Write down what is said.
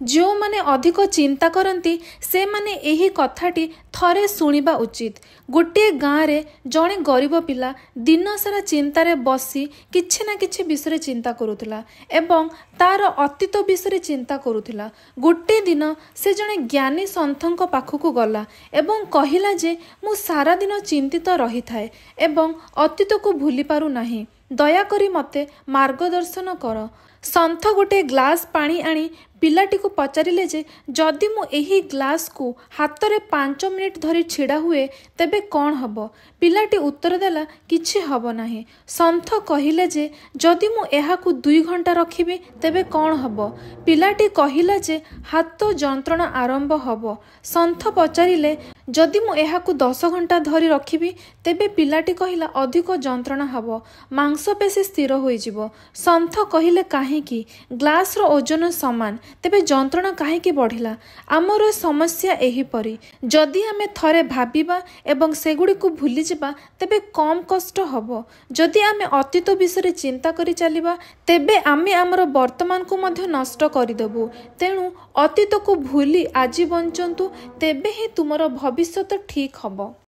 जो माने अधिक चिंता करती से माने यही कथाटी थरे शुणा उचित। गोटे गाँव रे जड़े गरीब पिला दिन सारा चिंतार बसी किछि ना किछि विषय चिंता करुला एवं तार अतीत विषय चिंता करुला। गोटे दिन से जड़े ज्ञानी सन्थों पाखक गला एवं कहला जे मु सारा दिन चिंतित रही थाए एवं अतीत को भूली पारू नाही, दयाकरी मते मार्गदर्शन कर। सन्थ गोटे ग्लास पानी आनी पिलाटी को पचारिले जे जदि मु एही ग्लास को हाथ रे 5 मिनिट धरी छिड़ा हुए तेबे कौन हब? पिलाटी उत्तर देला किछि हब नाही। सन्थ कहिले जे जदि मु एहाकु 2 घंटा रखिबी तेबे कौन हब? पिलाटी कहिला जे हाथ जंत्रणा आरंभ हब। सन्थ पचारिले जदि मु एहाकु 10 घंटा धरी रखिबी तेबे पिलाटी कहिला अधिक जंत्रणा हब, मांसपेशी स्थिर होई जिवो। सन्थ कहिले काहेकि ग्लास रो ओजन समान तेबे जंत्रणा काहेकि बढ़िला? आमर समस्या एहीपरि, जदि आमे थरे भाबिबा एवं सेगुड़ी को भूली जिबा तेबे कम कष्ट हब। जदि आमे अतीत विषय चिंता करि चलिबा तेबे आमे आमर वर्तमान को मध्य नष्ट करिदेबु। तेणु अतीत को भूली आज बंचंतु, तेबे ही तुमर भविष्यत ठीक हब।